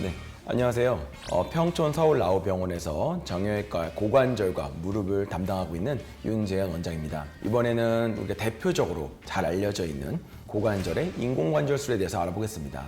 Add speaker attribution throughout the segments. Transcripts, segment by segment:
Speaker 1: 네, 안녕하세요. 평촌 서울나우병원에서 정형외과 고관절과 무릎을 담당하고 있는 윤재현 원장입니다. 이번에는 우리가 대표적으로 잘 알려져 있는 고관절의 인공관절술에 대해서 알아보겠습니다.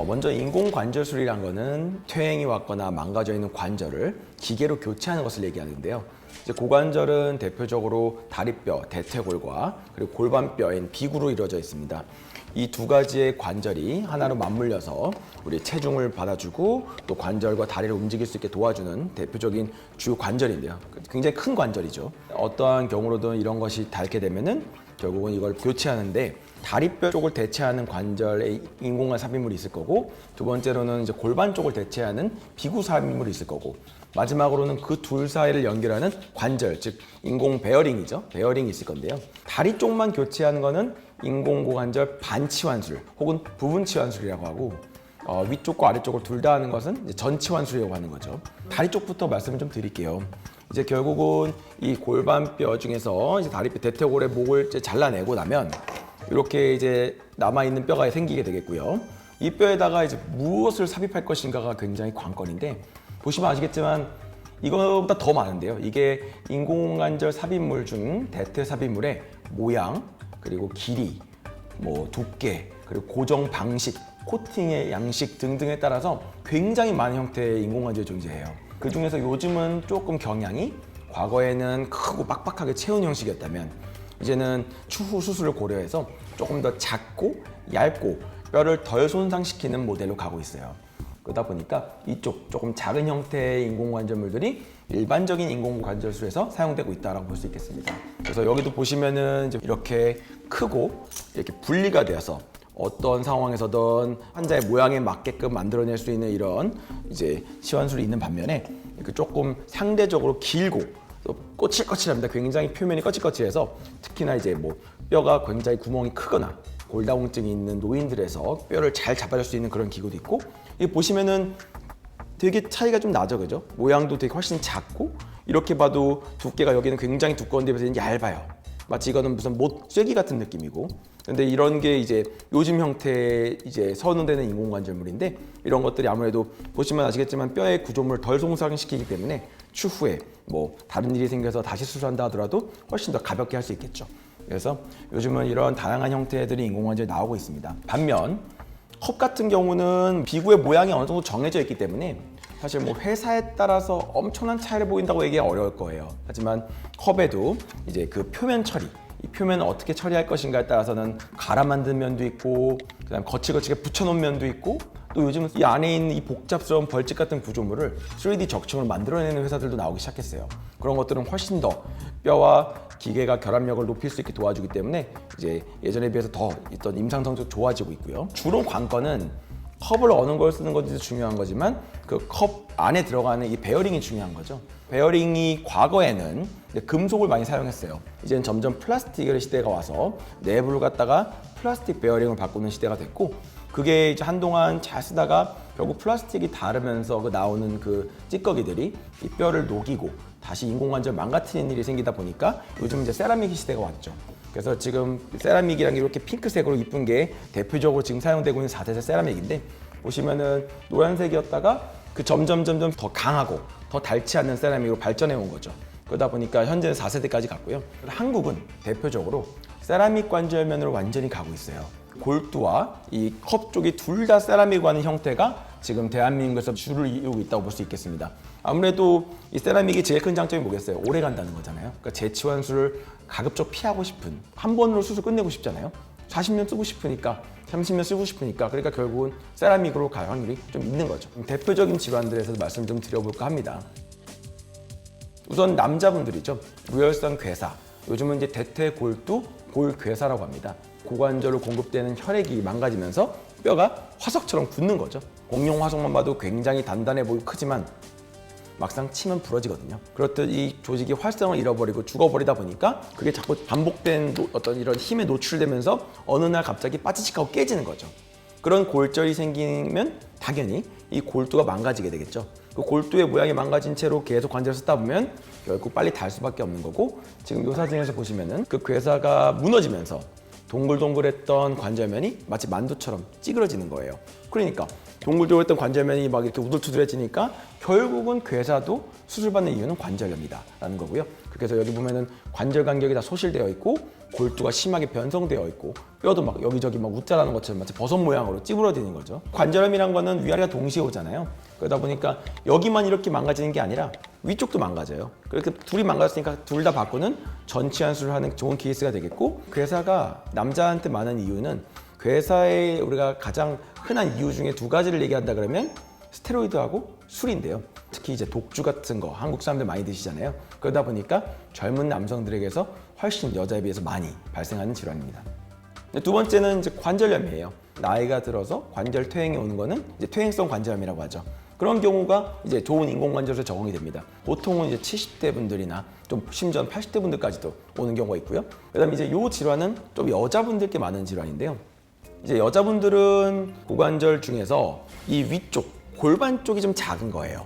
Speaker 1: 먼저 인공관절술이란 거는 퇴행이 왔거나 망가져 있는 관절을 기계로 교체하는 것을 얘기하는데요. 이제 고관절은 대표적으로 다리뼈, 대퇴골과 그리고 골반뼈인 비구로 이루어져 있습니다. 이 두 가지의 관절이 하나로 맞물려서 우리 체중을 받아주고 또 관절과 다리를 움직일 수 있게 도와주는 대표적인 주 관절인데요. 굉장히 큰 관절이죠. 어떠한 경우로든 이런 것이 닳게 되면은 결국은 이걸 교체하는데 다리뼈 쪽을 대체하는 관절에 인공관 삽입물이 있을 거고, 두 번째로는 이제 골반 쪽을 대체하는 비구 삽입물이 있을 거고, 마지막으로는 그 둘 사이를 연결하는 관절, 즉 인공 베어링이죠. 베어링이 있을 건데요. 다리 쪽만 교체하는 거는 인공고관절 반치환술 혹은 부분치환술이라고 하고, 위쪽과 아래쪽을 둘 다 하는 것은 이제 전치환술이라고 하는 거죠. 다리 쪽부터 말씀을 좀 드릴게요. 이제 결국은 이 골반뼈 중에서 이제 다리뼈 대퇴골의 목을 이제 잘라내고 나면 이렇게 이제 남아있는 뼈가 생기게 되겠고요. 이 뼈에다가 이제 무엇을 삽입할 것인가가 굉장히 관건인데, 보시면 아시겠지만 이거보다 더 많은데요. 이게 인공관절 삽입물 중 대퇴 삽입물의 모양, 그리고 길이, 두께, 그리고 고정 방식, 코팅의 양식 등등에 따라서 굉장히 많은 형태의 인공관절이 존재해요. 그 중에서 요즘은 조금 경향이, 과거에는 크고 빡빡하게 채운 형식이었다면 이제는 추후 수술을 고려해서 조금 더 작고 얇고 뼈를 덜 손상시키는 모델로 가고 있어요. 그러다 보니까 이쪽 조금 작은 형태의 인공관절물들이 일반적인 인공관절술에서 사용되고 있다고 볼 수 있겠습니다. 그래서 여기도 보시면은 이제 이렇게 크고 이렇게 분리가 되어서 어떤 상황에서든 환자의 모양에 맞게끔 만들어낼 수 있는 이런 이제 치환술이 있는 반면에 이렇게 조금 상대적으로 길고 또 거칠거칠합니다. 굉장히 표면이 거칠거칠해서 특히나 이제 뼈가 굉장히 구멍이 크거나 골다공증이 있는 노인들에서 뼈를 잘 잡아줄 수 있는 그런 기구도 있고, 이 보시면은 되게 차이가 좀 나죠, 그죠? 모양도 되게 훨씬 작고, 이렇게 봐도 두께가 여기는 굉장히 두꺼운데 여기는 얇아요. 마치 이거는 무슨 못 쐐기 같은 느낌이고. 근데 이런 게 이제 요즘 형태의 이제 선호되는 인공관절물인데, 이런 것들이 아무래도 보시면 아시겠지만 뼈의 구조물을 덜 손상시키기 때문에 추후에 다른 일이 생겨서 다시 수술한다 하더라도 훨씬 더 가볍게 할 수 있겠죠. 그래서 요즘은 이런 다양한 형태들이 인공관절이 나오고 있습니다. 반면 컵 같은 경우는 비구의 모양이 어느 정도 정해져 있기 때문에 사실 회사에 따라서 엄청난 차이를 보인다고 얘기가 어려울 거예요. 하지만 컵에도 이제 그 표면 처리, 이 표면을 어떻게 처리할 것인가에 따라서는 갈아 만든 면도 있고, 그다음 거칠거칠게 붙여놓은 면도 있고, 또 요즘은 이 안에 있는 이 복잡스러운 벌집 같은 구조물을 3D 적층을 만들어내는 회사들도 나오기 시작했어요. 그런 것들은 훨씬 더 뼈와 기계가 결합력을 높일 수 있게 도와주기 때문에 이제 예전에 비해서 더 있던 임상 성적 좋아지고 있고요. 주로 관건은 컵을 어느 걸 쓰는 건지 중요한 거지만 그 컵 안에 들어가는 이 베어링이 중요한 거죠. 베어링이 과거에는 금속을 많이 사용했어요. 이제는 점점 플라스틱의 시대가 와서 내부를 갖다가 플라스틱 베어링을 바꾸는 시대가 됐고, 그게 이제 한동안 잘 쓰다가 결국 플라스틱이 닳으면서 나오는 그 찌꺼기들이 이 뼈를 녹이고 다시 인공관절 망가뜨리는 일이 생기다 보니까 요즘 이제 세라믹 시대가 왔죠. 그래서 지금 세라믹이라는 게 이렇게 핑크색으로 이쁜 게 대표적으로 지금 사용되고 있는 4세대 세라믹인데, 보시면은 노란색이었다가 그 점점 더 강하고 더 닳지 않는 세라믹으로 발전해 온 거죠. 그러다 보니까 현재는 4세대까지 갔고요. 한국은 대표적으로 세라믹 관절면으로 완전히 가고 있어요. 골두와 이 컵 쪽이 둘 다 세라믹으로 하는 형태가 지금 대한민국에서 주를 이루고 있다고 볼 수 있겠습니다. 아무래도 이 세라믹이 제일 큰 장점이 뭐겠어요? 오래 간다는 거잖아요. 그러니까 재치환술을 가급적 피하고 싶은, 한 번으로 수술 끝내고 싶잖아요. 40년 쓰고 싶으니까, 30년 쓰고 싶으니까, 그러니까 결국은 세라믹으로 갈 확률이 좀 있는 거죠. 대표적인 질환들에서 말씀 좀 드려볼까 합니다. 우선 남자분들이죠. 무혈성 괴사, 요즘은 이제 대퇴골두 골괴사라고 합니다. 고관절로 공급되는 혈액이 망가지면서 뼈가 화석처럼 굳는 거죠. 공룡 화석만 봐도 굉장히 단단해 보이고 크지만 막상 치면 부러지거든요. 그렇듯 이 조직이 활성을 잃어버리고 죽어버리다 보니까 그게 자꾸 반복된 어떤 이런 힘에 노출되면서 어느 날 갑자기 빠지직하고 깨지는 거죠. 그런 골절이 생기면 당연히 이 골두가 망가지게 되겠죠. 그 골두의 모양이 망가진 채로 계속 관절을 쓰다 보면 결국 빨리 닳을 수밖에 없는 거고, 지금 이 사진에서 보시면은 그 괴사가 무너지면서 동글동글했던 관절면이 마치 만두처럼 찌그러지는 거예요. 그러니까 동글동글했던 관절면이 막 이렇게 우둘투둘해지니까 결국은 괴사도 수술받는 이유는 관절염이다라는 거고요. 그래서 여기 보면은 관절 간격이 다 소실되어 있고 골두가 심하게 변성되어 있고 뼈도 막 여기저기 막 웃자라는 것처럼 마치 버섯 모양으로 찌부러지는 거죠. 관절염이란 거는 위아래가 동시에 오잖아요. 그러다 보니까 여기만 이렇게 망가지는 게 아니라 위쪽도 망가져요. 그렇게 둘이 망가졌으니까 둘 다 바꾸는 전치환 수술을 하는 좋은 케이스가 되겠고, 괴사가 남자한테 많은 이유는 괴사에 우리가 가장 흔한 이유 중에 두 가지를 얘기한다 그러면 스테로이드하고 술인데요. 특히 이제 독주 같은 거 한국 사람들 많이 드시잖아요. 그러다 보니까 젊은 남성들에게서 훨씬 여자에 비해서 많이 발생하는 질환입니다. 두 번째는 이제 관절염이에요. 나이가 들어서 관절 퇴행이 오는 거는 이제 퇴행성 관절염이라고 하죠. 그런 경우가 이제 좋은 인공관절에 적응이 됩니다. 보통은 이제 70대 분들이나 좀 심지어 80대 분들까지도 오는 경우가 있고요. 그다음에 이제 이 질환은 좀 여자분들께 많은 질환인데요. 이제 여자분들은 고관절 중에서 이 위쪽 골반 쪽이 좀 작은 거예요.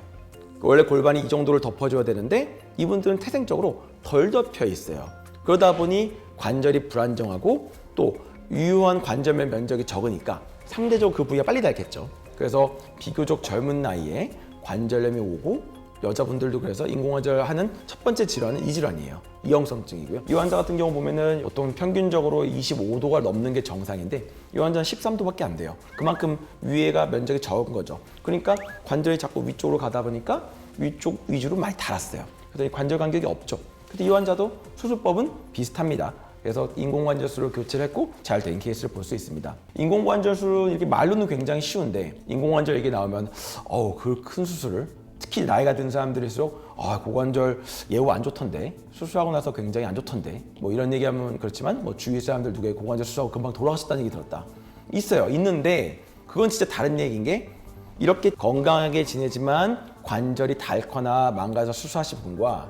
Speaker 1: 원래 골반이 이 정도를 덮어줘야 되는데 이분들은 태생적으로 덜 덮여 있어요. 그러다 보니 관절이 불안정하고 또 유효한 관절면 면적이 적으니까 상대적으로 그 부위가 빨리 닳겠죠. 그래서 비교적 젊은 나이에 관절염이 오고 여자분들도 그래서 인공관절 하는 첫 번째 질환은 이 질환이에요. 이형성증이고요. 이 환자 같은 경우 보면은 보통 평균적으로 25도가 넘는 게 정상인데 이 환자는 13도밖에 안 돼요. 그만큼 위에가 면적이 적은 거죠. 그러니까 관절이 자꾸 위쪽으로 가다 보니까 위쪽 위주로 많이 닳았어요. 그래서 관절 간격이 없죠. 근데 이 환자도 수술법은 비슷합니다. 그래서 인공관절술을 교체를 했고 잘 된 케이스를 볼 수 있습니다. 인공관절술은 이렇게 말로는 굉장히 쉬운데 인공관절 얘기 나오면 그 큰 수술을 특히 나이가 든 사람들일수록 고관절 예후 안 좋던데 수술하고 나서 굉장히 안 좋던데 뭐 이런 얘기하면 그렇지만 뭐 주위 사람들 누구에 고관절 수술하고 금방 돌아가셨다는 얘기 들었다. 있는데 그건 진짜 다른 얘기인 게 이렇게 건강하게 지내지만 관절이 닳거나 망가져서 수술하신 분과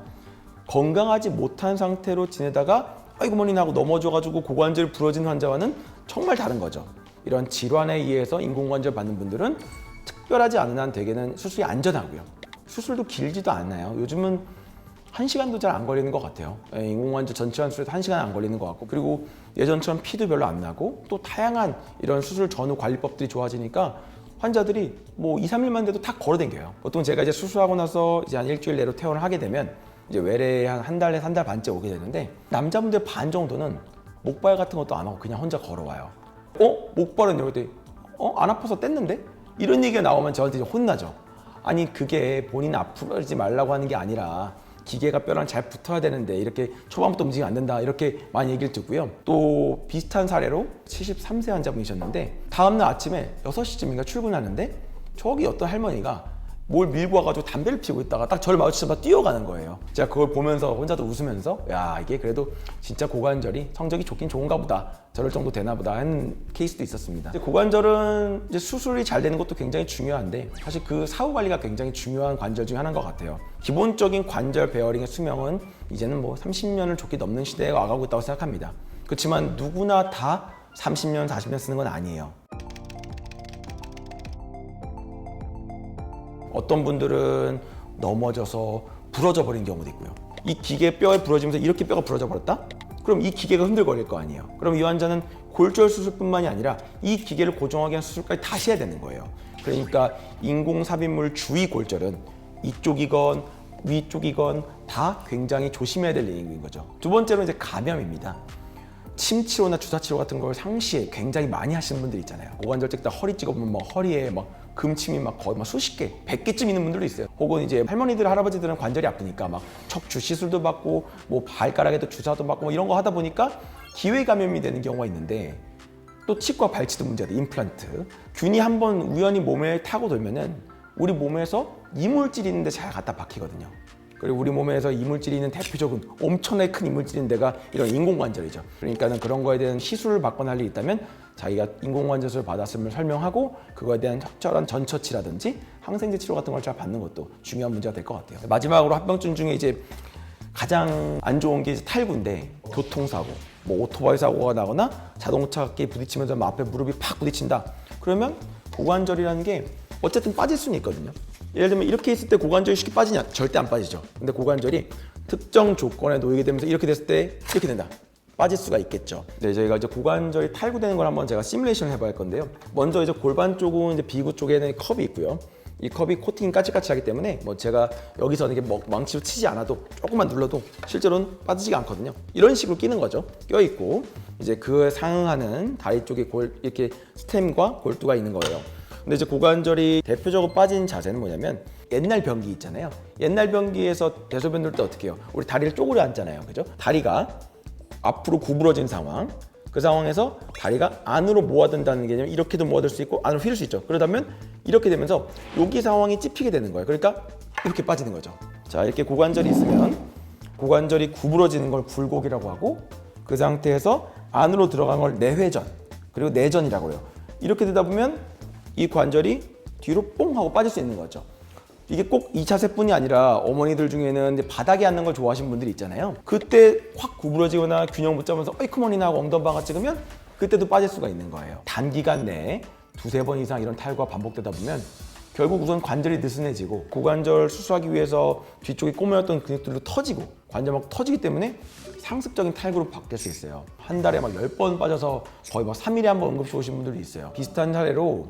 Speaker 1: 건강하지 못한 상태로 지내다가 아이고 머니 하고 넘어져가지고 고관절이 부러진 환자와는 정말 다른 거죠. 이런 질환에 의해서 인공관절 받는 분들은 특별하지 않은 한 대개는 수술이 안전하고요. 수술도 길지도 않아요. 요즘은 1시간도 잘 안 걸리는 것 같아요. 인공관절 전치환 수술도 1시간 안 걸리는 것 같고, 그리고 예전처럼 피도 별로 안 나고 또 다양한 이런 수술 전후 관리법들이 좋아지니까 환자들이 뭐 2, 3일만 돼도 다 걸어댕겨요. 보통 제가 이제 수술하고 나서 이제 한 일주일 내로 퇴원을 하게 되면 이제 외래에 한 달에 한 달 반째 오게 되는데 남자분들 반 정도는 목발 같은 것도 안 하고 그냥 혼자 걸어와요. 목발은 이럴 안 아파서 뗐는데? 이런 얘기가 나오면 저한테 이제 혼나죠. 아니 그게 본인 아프지 말라고 하는 게 아니라 기계가 뼈랑 잘 붙어야 되는데 이렇게 초반부터 움직이면 안 된다 이렇게 많이 얘기를 듣고요. 또 비슷한 사례로 73세 환자분이셨는데 다음날 아침에 6시쯤인가 출근하는데 저기 어떤 할머니가 뭘 밀고 와가지고 담배를 피우고 있다가 딱 저를 마주치자마자 뛰어가는 거예요. 제가 그걸 보면서 혼자도 웃으면서 야 이게 그래도 진짜 고관절이 성적이 좋긴 좋은가 보다, 저럴 정도 되나 보다 하는 케이스도 있었습니다. 고관절은 이제 수술이 잘 되는 것도 굉장히 중요한데 사실 그 사후 관리가 굉장히 중요한 관절 중에 하나인 것 같아요. 기본적인 관절 베어링의 수명은 이제는 뭐 30년을 좋게 넘는 시대에 와가고 있다고 생각합니다. 그렇지만 누구나 다 30년, 40년 쓰는 건 아니에요. 어떤 분들은 넘어져서 부러져 버린 경우도 있고요. 이 기계 뼈에 부러지면서 이렇게 뼈가 부러져 버렸다? 그럼 이 기계가 흔들거릴 거 아니에요. 그럼 이 환자는 골절 수술뿐만이 아니라 이 기계를 고정하기 위한 수술까지 다시 해야 되는 거예요. 그러니까 인공삽입물 주위 골절은 이쪽이건 위쪽이건 다 굉장히 조심해야 될 얘기인 거죠. 두 번째로 이제 감염입니다. 침치료나 주사치료 같은 걸 상시에 굉장히 많이 하시는 분들 있잖아요. 고관절 찍다 허리 찍어보면 막 허리에 막 금침이 막 거의 막 수십 개, 100개쯤 있는 분들도 있어요. 혹은 이제 할머니들, 할아버지들은 관절이 아프니까 막 척추 시술도 받고 뭐 발가락에도 주사도 받고 뭐 이런 거 하다 보니까 기회 감염이 되는 경우가 있는데 또 치과 발치도 문제가 돼. 임플란트. 균이 한번 우연히 몸에 타고 돌면은 우리 몸에서 이물질이 있는데 잘 갖다 박히거든요. 그리고 우리 몸에서 이물질이 있는 대표적인 엄청나게 큰 이물질인 데가 이런 인공관절이죠. 그러니까는 그런 거에 대한 시술을 받거나 할 일이 있다면 자기가 인공관절술을 받았음을 설명하고 그거에 대한 적절한 전처치라든지 항생제 치료 같은 걸 잘 받는 것도 중요한 문제가 될 것 같아요. 마지막으로 합병증 중에 이제 가장 안 좋은 게 교통사고, 교통사고, 뭐 오토바이 사고가 나거나 자동차끼리 부딪히면서 앞에 무릎이 팍 부딪힌다. 그러면 고관절이라는 게 어쨌든 빠질 수는 있거든요. 예를 들면 이렇게 있을 때 고관절이 쉽게 빠지냐? 절대 안 빠지죠. 근데 고관절이 특정 조건에 놓이게 되면서 이렇게 됐을 때 이렇게 된다. 빠질 수가 있겠죠. 네, 저희가 이제 고관절이 탈구되는 걸 한번 제가 시뮬레이션을 해봐야 할 건데요. 먼저 이제 골반 쪽은 이제 비구 쪽에는 컵이 있고요. 이 컵이 코팅이 까칠까칠하기 때문에 뭐 제가 여기서 이렇게 망치로 치지 않아도 조금만 눌러도 실제로는 빠지지가 않거든요. 이런 식으로 끼는 거죠. 껴 있고 이제 그에 상응하는 다리 쪽에 이렇게 스템과 골두가 있는 거예요. 근데 이제 고관절이 대표적으로 빠진 자세는 뭐냐면 옛날 변기 있잖아요. 옛날 변기에서 대소변 들 때 어떻게 해요? 우리 다리를 쪼그려 앉잖아요. 그죠? 다리가 앞으로 구부러진 상황. 그 상황에서 다리가 안으로 모아든다는 개념, 이렇게도 모아들 수 있고 안으로 휘를 수 있죠. 그러다면 이렇게 되면서 여기 상황이 찝히게 되는 거예요. 그러니까 이렇게 빠지는 거죠. 자, 이렇게 고관절이 있으면 고관절이 구부러지는 걸 굴곡이라고 하고 그 상태에서 안으로 들어간 걸 내회전 그리고 내전이라고 해요. 이렇게 되다 보면 이 관절이 뒤로 뽕 하고 빠질 수 있는 거죠. 이게 꼭 이 자세뿐이 아니라 어머니들 중에는 이제 바닥에 앉는 걸 좋아하시는 분들이 있잖아요. 그때 확 구부러지거나 균형 못 잡으면서 어이쿠머니나 하고 엉덩방아 찍으면 그때도 빠질 수가 있는 거예요. 단기간 내에 두세 번 이상 이런 탈구가 반복되다 보면 결국 우선 관절이 느슨해지고 고관절 수술하기 위해서 뒤쪽에 꼬매였던 근육들도 터지고 관절 막 터지기 때문에 상습적인 탈구로 바뀔 수 있어요. 한 달에 막 10번 빠져서 거의 막 3일에 한 번 응급실 오신 분들도 있어요. 비슷한 사례로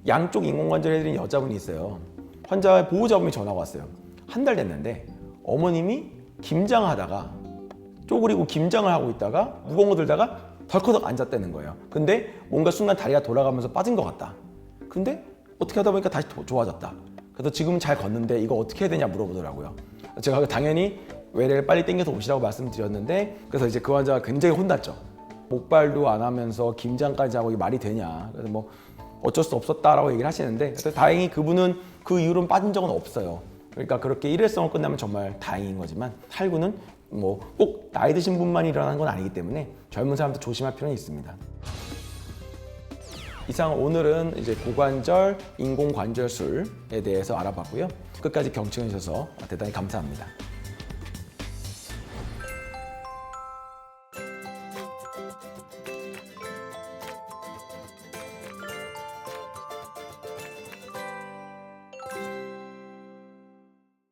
Speaker 1: 양쪽 인공관절 해드린 여자분이 있어요. 환자의 보호자분이 전화가 왔어요. 한 달 됐는데 어머님이 김장하다가 쪼그리고 김장을 하고 있다가 무거운 거 들다가 덜커덕 앉았다는 거예요. 근데 뭔가 순간 다리가 돌아가면서 빠진 것 같다. 근데 어떻게 하다 보니까 다시 좋아졌다. 그래서 지금은 잘 걷는데 이거 어떻게 해야 되냐 물어보더라고요. 제가 당연히 외래를 빨리 당겨서 오시라고 말씀드렸는데 그래서 이제 그 환자가 굉장히 혼났죠. 목발도 안 하면서 김장까지 하고 이게 말이 되냐. 그래서 뭐 어쩔 수 없었다라고 얘기를 하시는데 다행히 그분은 그 이후로는 빠진 적은 없어요. 그러니까 그렇게 일회성을 끝나면 정말 다행인 거지만 탈구는 뭐 꼭 나이 드신 분만 일어나는 건 아니기 때문에 젊은 사람도 조심할 필요는 있습니다. 이상 오늘은 이제 고관절 인공관절술에 대해서 알아봤고요. 끝까지 경청해 주셔서 대단히 감사합니다.